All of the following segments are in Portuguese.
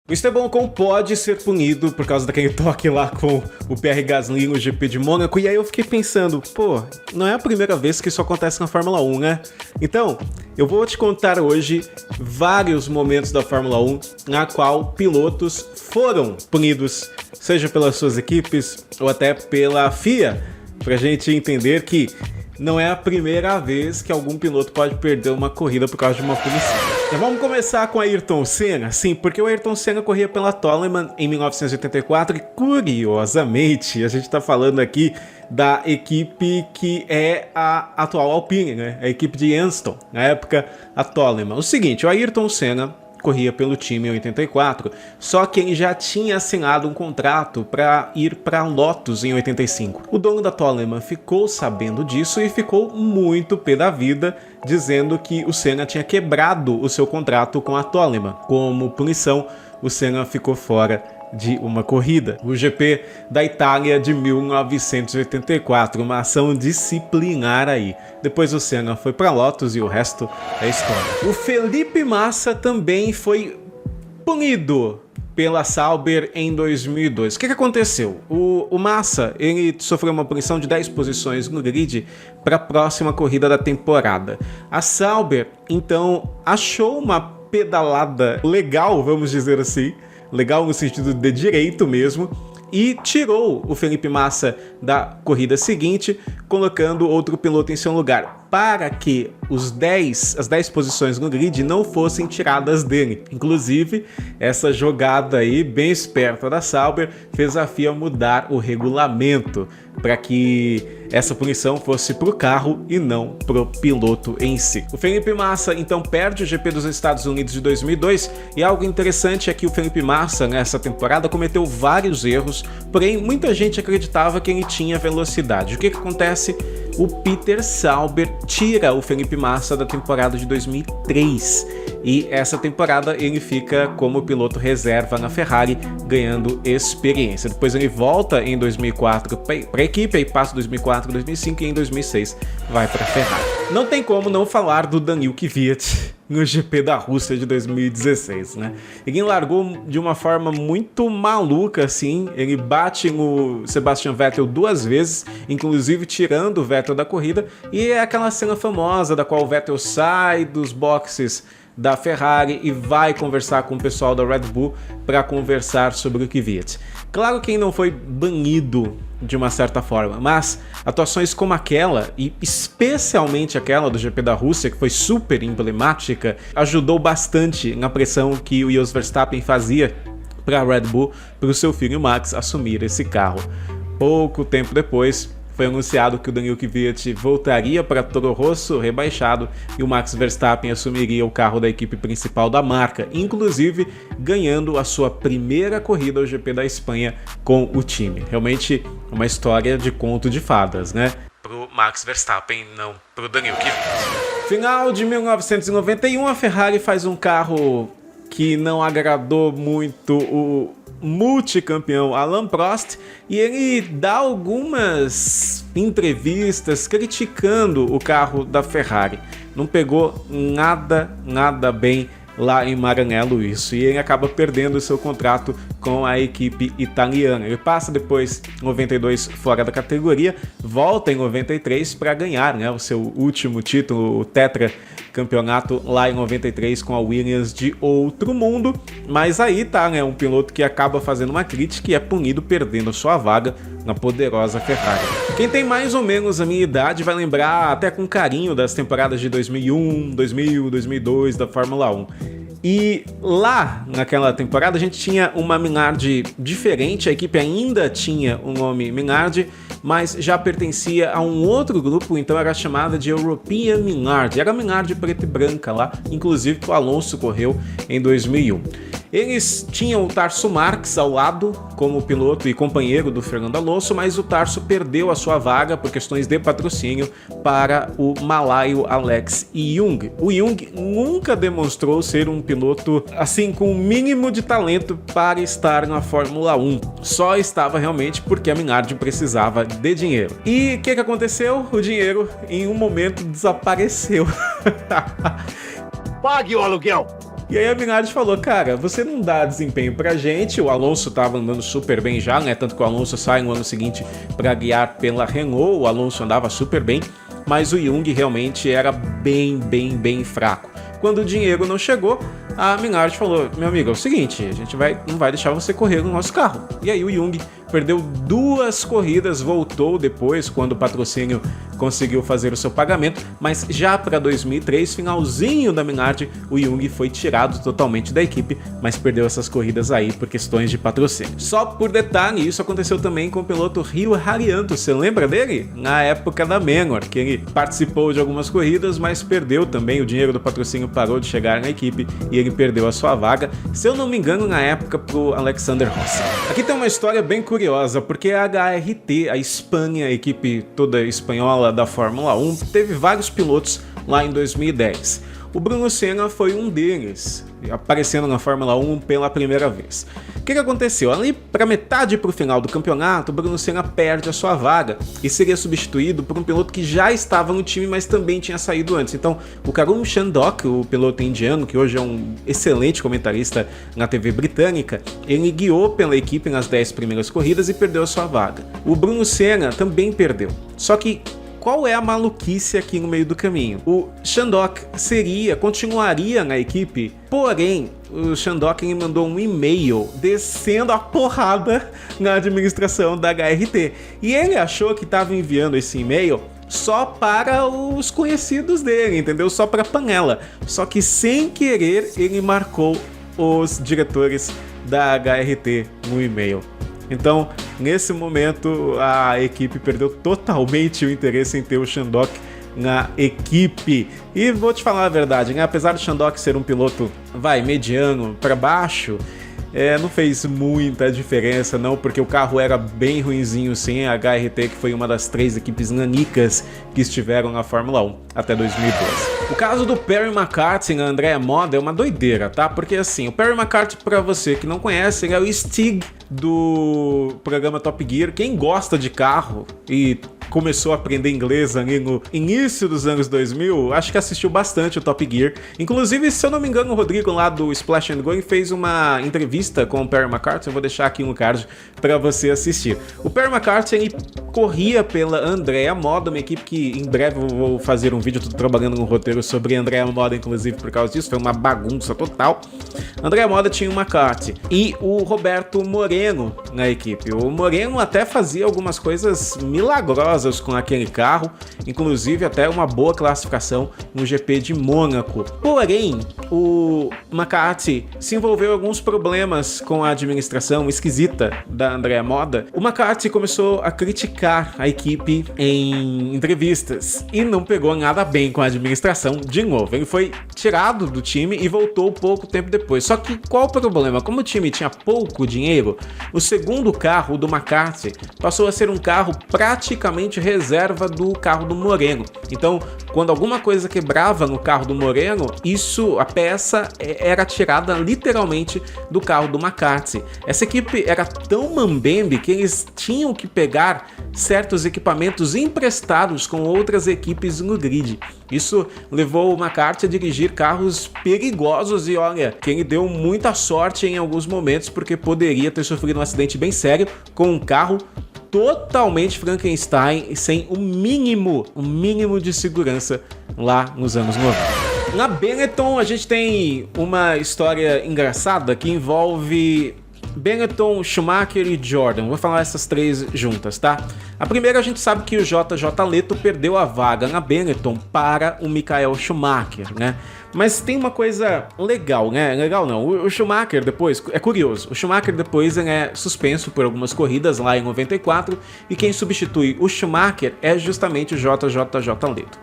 O Esteban Ocon pode ser punido por causa daquele toque lá com o Pierre Gasly no GP de Mônaco, e aí eu fiquei pensando, pô, não é a primeira vez que isso acontece na Fórmula 1, né? Então, eu vou te contar hoje vários momentos da Fórmula 1 na qual pilotos foram punidos, seja pelas suas equipes ou até pela FIA, pra gente entender que não é a primeira vez que algum piloto pode perder uma corrida por causa de uma punição. Então vamos começar com Ayrton Senna, sim, porque o Ayrton Senna corria pela Toleman em 1984 e, curiosamente, a gente está falando aqui da equipe que é a atual Alpine, né? A equipe de Anston, na época a Toleman. O seguinte, o Ayrton Senna corria pelo time em 84, só que ele já tinha assinado um contrato para ir para Lotus em 85. O dono da Toleman ficou sabendo disso e ficou muito pé da vida, dizendo que o Senna tinha quebrado o seu contrato com a Toleman. Como punição, o Senna ficou fora de uma corrida, o GP da Itália de 1984, uma ação disciplinar aí. Depois o Senna foi para Lotus e o resto é história. O Felipe Massa também foi punido pela Sauber em 2002. O que aconteceu? O Massa, ele sofreu uma punição de 10 posições no grid para a próxima corrida da temporada. A Sauber, então, achou uma pedalada legal, vamos dizer assim, legal no sentido de direito mesmo, e tirou o Felipe Massa da corrida seguinte, colocando outro piloto em seu lugar, para que as 10 posições no grid não fossem tiradas dele. Inclusive, essa jogada aí, bem esperta da Sauber, fez a FIA mudar o regulamento para que essa punição fosse para o carro e não para o piloto em si. O Felipe Massa então perde o GP dos Estados Unidos de 2002 e algo interessante é que o Felipe Massa nessa temporada cometeu vários erros, porém muita gente acreditava que ele tinha velocidade. O que acontece? O Peter Sauber tira o Felipe Massa da temporada de 2003 e essa temporada ele fica como piloto reserva na Ferrari, ganhando experiência. Depois ele volta em 2004 para a equipe, aí passa 2004, 2005 e em 2006 vai para a Ferrari. Não tem como não falar do Daniil Kvyat no GP da Rússia de 2016, né? Ele largou de uma forma muito maluca, assim, ele bate no Sebastian Vettel 2 vezes, inclusive tirando o Vettel da corrida, e é aquela cena famosa da qual o Vettel sai dos boxes da Ferrari e vai conversar com o pessoal da Red Bull para conversar sobre o Kvyat. Claro que ele não foi banido de uma certa forma, mas atuações como aquela, e especialmente aquela do GP da Rússia, que foi super emblemática, ajudou bastante na pressão que o Jos Verstappen fazia para a Red Bull, para o seu filho Max assumir esse carro. Pouco tempo depois, foi anunciado que o Daniil Kvyat voltaria para Toro Rosso rebaixado e o Max Verstappen assumiria o carro da equipe principal da marca, inclusive ganhando a sua primeira corrida ao GP da Espanha com o time. Realmente uma história de conto de fadas, né? Pro Max Verstappen, não pro Daniil Kvyat. Final de 1991, a Ferrari faz um carro que não agradou muito o multicampeão Alain Prost, e ele dá algumas entrevistas criticando o carro da Ferrari. Não pegou nada bem lá em Maranello isso, e ele acaba perdendo o seu contrato com a equipe italiana. Ele passa depois em 92 fora da categoria, volta em 93 para ganhar, né, o seu último título, o tetracampeonato lá em 93 com a Williams de outro mundo, mas aí tá, né, um piloto que acaba fazendo uma crítica e é punido perdendo sua vaga na poderosa Ferrari. Quem tem mais ou menos a minha idade vai lembrar até com carinho das temporadas de 2001, 2000, 2002 da Fórmula 1. E lá naquela temporada a gente tinha uma Minardi diferente, a equipe ainda tinha o nome Minardi, mas já pertencia a um outro grupo, então era chamada de European Minardi. Era a Minardi preta e branca lá, inclusive que o Alonso correu em 2001. Eles tinham o Tarso Marx ao lado como piloto e companheiro do Fernando Alonso, mas o Tarso perdeu a sua vaga por questões de patrocínio para o malaio Alex Yoong. O Yoong nunca demonstrou ser um piloto assim com o mínimo de talento para estar na Fórmula 1. Só estava realmente porque a Minardi precisava de dinheiro. E o que aconteceu? O dinheiro em um momento desapareceu. Pague o aluguel! E aí a Minardi falou, cara, você não dá desempenho pra gente, o Alonso tava andando super bem já, né? Tanto que o Alonso sai no ano seguinte pra guiar pela Renault, o Alonso andava super bem, mas o Jung realmente era bem fraco. Quando o dinheiro não chegou, a Minardi falou, meu amigo, é o seguinte, a gente não vai deixar você correr no nosso carro. E aí o Jung perdeu 2 corridas, voltou depois, quando o patrocínio conseguiu fazer o seu pagamento, mas já para 2003, finalzinho da Minardi, o Jung foi tirado totalmente da equipe, mas perdeu essas corridas aí por questões de patrocínio. Só por detalhe, isso aconteceu também com o piloto Rio Haryanto, você lembra dele? Na época da Manor, que ele participou de algumas corridas, mas perdeu também, o dinheiro do patrocínio parou de chegar na equipe e ele perdeu a sua vaga, se eu não me engano, na época pro Alexander Rossi. Aqui tem uma história bem curiosa, porque a HRT, a Espanha, a equipe toda espanhola da Fórmula 1, teve vários pilotos lá em 2010. O Bruno Senna foi um deles, aparecendo na Fórmula 1 pela primeira vez. O que aconteceu? Ali para metade para o final do campeonato, o Bruno Senna perde a sua vaga e seria substituído por um piloto que já estava no time, mas também tinha saído antes. Então, o Karun Chandhok, o piloto indiano, que hoje é um excelente comentarista na TV britânica, ele guiou pela equipe nas 10 primeiras corridas e perdeu a sua vaga. O Bruno Senna também perdeu. Só que qual é a maluquice aqui no meio do caminho? O Chandhok continuaria na equipe, porém, o Chandhok mandou um e-mail descendo a porrada na administração da HRT. E ele achou que estava enviando esse e-mail só para os conhecidos dele, entendeu? Só para a panela. Só que sem querer ele marcou os diretores da HRT no e-mail. Então, nesse momento, a equipe perdeu totalmente o interesse em ter o Chandhok na equipe. E vou te falar a verdade, né? Apesar do Chandhok ser um piloto, mediano para baixo, não fez muita diferença não, porque o carro era bem ruinzinho sim, a HRT que foi uma das 3 equipes nanicas que estiveram na Fórmula 1 até 2012. O caso do Perry McCarthy na Andrea Moda é uma doideira, tá? Porque assim, o Perry McCarthy, para você que não conhece, ele é o Stig do programa Top Gear. Quem gosta de carro e começou a aprender inglês ali no início dos anos 2000, acho que assistiu bastante o Top Gear. Inclusive, se eu não me engano, o Rodrigo lá do Splash and Go fez uma entrevista com o Perry McCarthy, eu vou deixar aqui no card para você assistir. O Perry McCarthy, ele corria pela Andrea Moda, uma equipe que em breve eu vou fazer um vídeo, tô trabalhando no roteiro sobre a Andrea Moda, inclusive por causa disso, foi uma bagunça total. A Andrea Moda tinha o McCarthy e o Roberto Moreno na equipe. O Moreno até fazia algumas coisas milagrosas com aquele carro, inclusive até uma boa classificação no GP de Mônaco. Porém, o McCarthy se envolveu em alguns problemas com a administração esquisita da Andrea Moda. O McCarthy começou a criticar a equipe em entrevistas e não pegou nada bem com a administração de novo. Ele foi tirado do time e voltou pouco tempo depois. Só que qual o problema? Como o time tinha pouco dinheiro, o segundo carro do McCarthy passou a ser um carro praticamente reserva do carro do Moreno. Então, quando alguma coisa quebrava no carro do Moreno, a peça era tirada literalmente do carro do McCarthy. Essa equipe era tão mambembe que eles tinham que pegar certos equipamentos emprestados com outras equipes no grid. Isso levou o McCarthy a dirigir carros perigosos e olha, que ele deu muita sorte em alguns momentos porque poderia ter sofrido um acidente bem sério com um carro totalmente Frankenstein, sem o mínimo de segurança lá nos anos 90. Na Benetton a gente tem uma história engraçada que envolve Benetton, Schumacher e Jordan. Vou falar essas 3 juntas, tá? A primeira, a gente sabe que o JJ Leto perdeu a vaga na Benetton para o Michael Schumacher, né? Mas tem uma coisa legal, né? Legal não, o Schumacher depois, é curioso, o Schumacher depois é suspenso por algumas corridas lá em 94 e quem substitui o Schumacher é justamente o JJ Leto.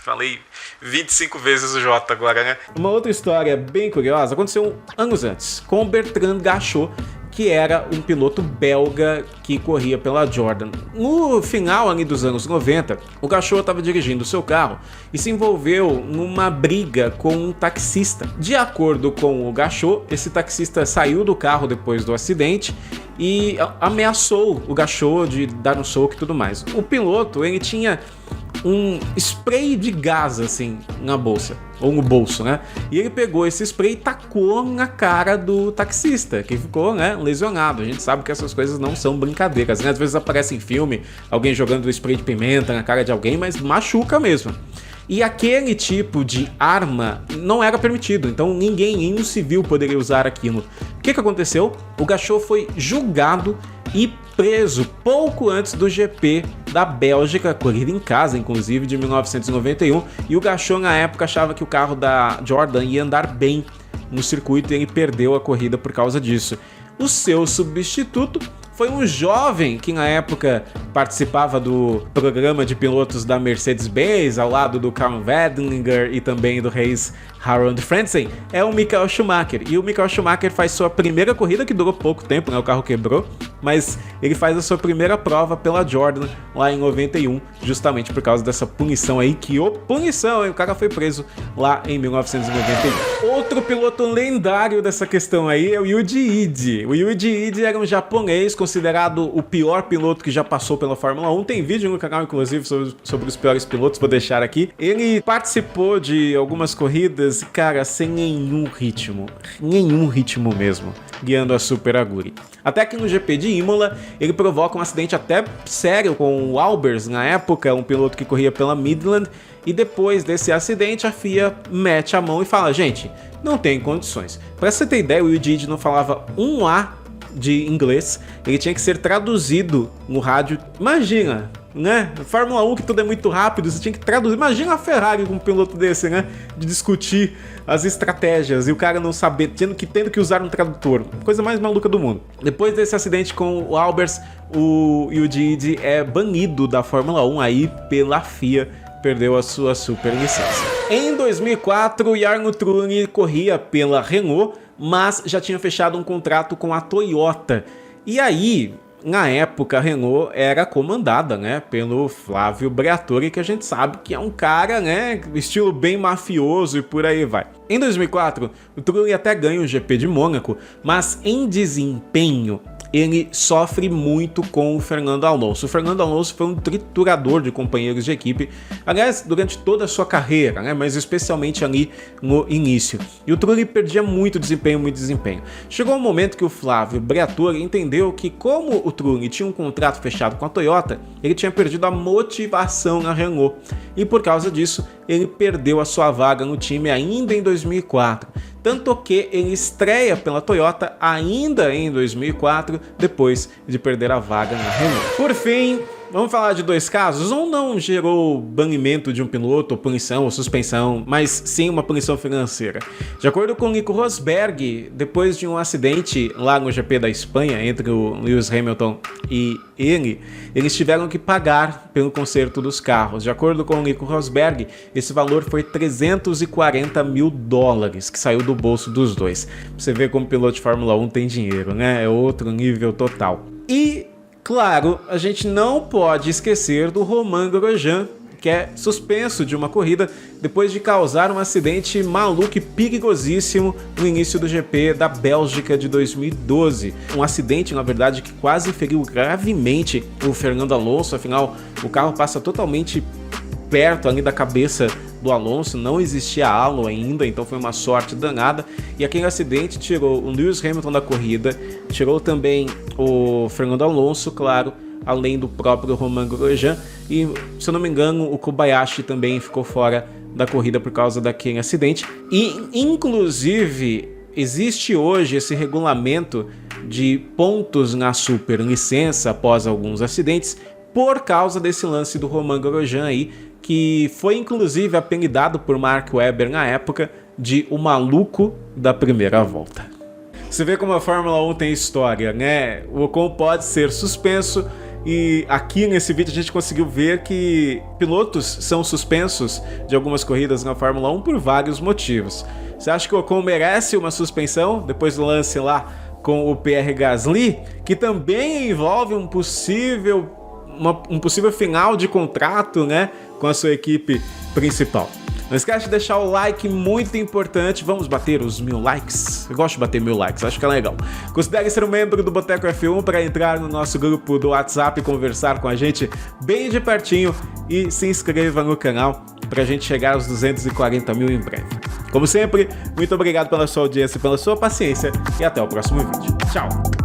Falei 25 vezes o J agora, né? Uma outra história bem curiosa aconteceu anos antes, com o Bertrand Gachot, que era um piloto belga que corria pela Jordan. No final ali dos anos 90, o Gachot estava dirigindo seu carro e se envolveu numa briga com um taxista. De acordo com o Gachot, esse taxista saiu do carro depois do acidente e ameaçou o Gachot de dar um soco e tudo mais. O piloto, ele tinha um spray de gás assim na bolsa. ou no bolso, né? E ele pegou esse spray e tacou na cara do taxista, que ficou, né, lesionado. A gente sabe que essas coisas não são brincadeiras, né? Às vezes aparece em filme alguém jogando spray de pimenta na cara de alguém, mas machuca mesmo. E aquele tipo de arma não era permitido, então ninguém, nenhum civil poderia usar aquilo. O que aconteceu? O Gachot foi julgado e preso pouco antes do GP da Bélgica, corrida em casa, inclusive, de 1991, e o Gachot na época achava que o carro da Jordan ia andar bem no circuito e ele perdeu a corrida por causa disso. O seu substituto foi um jovem que na época participava do programa de pilotos da Mercedes-Benz, ao lado do Karl Wendlinger e também do Reis Harold Frentzen, é o Michael Schumacher. E o Michael Schumacher faz sua primeira corrida, que durou pouco tempo, né? O carro quebrou, mas ele faz a sua primeira prova pela Jordan lá em 91, justamente por causa dessa punição aí, que punição, hein? O cara foi preso lá em 1991. Outro piloto lendário dessa questão aí é o Yuji Ide. O Yuji Ide era um japonês considerado o pior piloto que já passou pela Fórmula 1. Tem vídeo no canal, inclusive, sobre os piores pilotos, vou deixar aqui. Ele participou de algumas corridas, cara, sem nenhum ritmo mesmo, guiando a Super Aguri. Até que no GP de Imola, ele provoca um acidente até sério com o Albers, na época, um piloto que corria pela Midland, e depois desse acidente, a FIA mete a mão e fala, gente, não tem condições. Pra você ter ideia, o Yuji Ide não falava um A de inglês, ele tinha que ser traduzido no rádio. Imagina, né? Fórmula 1 que tudo é muito rápido, você tinha que traduzir. Imagina a Ferrari com um piloto desse, né? De discutir as estratégias e o cara não saber, tendo que usar um tradutor. Coisa mais maluca do mundo. Depois desse acidente com o Albers, o Yuji Ide é banido da Fórmula 1 aí pela FIA, perdeu a sua super licença. Em 2004, Jarno Trulli corria pela Renault, mas já tinha fechado um contrato com a Toyota. E aí, na época, a Renault era comandada, né, pelo Flávio Briatore, que a gente sabe que é um cara, né, estilo bem mafioso e por aí vai. Em 2004, o Trulli até ganha o GP de Mônaco, mas em desempenho, ele sofre muito com o Fernando Alonso. O Fernando Alonso foi um triturador de companheiros de equipe, aliás, durante toda a sua carreira, né? Mas especialmente ali no início. E o Trulli perdia muito desempenho. Chegou um momento que o Flávio Briatore entendeu que, como o Trulli tinha um contrato fechado com a Toyota, ele tinha perdido a motivação na Renault. E por causa disso, ele perdeu a sua vaga no time ainda em 2004. Tanto que ele estreia pela Toyota ainda em 2004, depois de perder a vaga na Renault. Por fim, vamos falar de dois casos. Um não gerou banimento de um piloto, ou punição, ou suspensão, mas sim uma punição financeira. De acordo com Nico Rosberg, depois de um acidente lá no GP da Espanha, entre o Lewis Hamilton e eles tiveram que pagar pelo conserto dos carros. De acordo com o Nico Rosberg, esse valor foi $340 mil, que saiu do bolso dos dois. Você vê como piloto de Fórmula 1 tem dinheiro, né? É outro nível total. E, claro, a gente não pode esquecer do Romain Grosjean, que é suspenso de uma corrida depois de causar um acidente maluco e perigosíssimo no início do GP da Bélgica de 2012. Um acidente, na verdade, que quase feriu gravemente o Fernando Alonso, afinal, o carro passa totalmente perto ali da cabeça do Alonso, não existia halo ainda, então foi uma sorte danada, e aquele acidente tirou o Lewis Hamilton da corrida, tirou também o Fernando Alonso, claro, além do próprio Romain Grosjean, e, se eu não me engano, o Kobayashi também ficou fora da corrida por causa daquele acidente. E, inclusive, existe hoje esse regulamento de pontos na superlicença após alguns acidentes por causa desse lance do Romain Grosjean aí, que foi inclusive apelidado por Mark Webber na época de o maluco da primeira volta. Você vê como a Fórmula 1 tem história, né? O Ocon pode ser suspenso, e aqui nesse vídeo a gente conseguiu ver que pilotos são suspensos de algumas corridas na Fórmula 1 por vários motivos. Você acha que o Ocon merece uma suspensão depois do lance lá com o Pierre Gasly, que também envolve um possível final de contrato, né, com a sua equipe principal? Não esquece de deixar o like, muito importante. Vamos bater os 1000 likes. Eu gosto de bater 1000 likes, acho que é legal. Considere ser um membro do Boteco F1 para entrar no nosso grupo do WhatsApp e conversar com a gente bem de pertinho. E se inscreva no canal pra gente chegar aos 240 mil em breve. Como sempre, muito obrigado pela sua audiência e pela sua paciência e até o próximo vídeo. Tchau!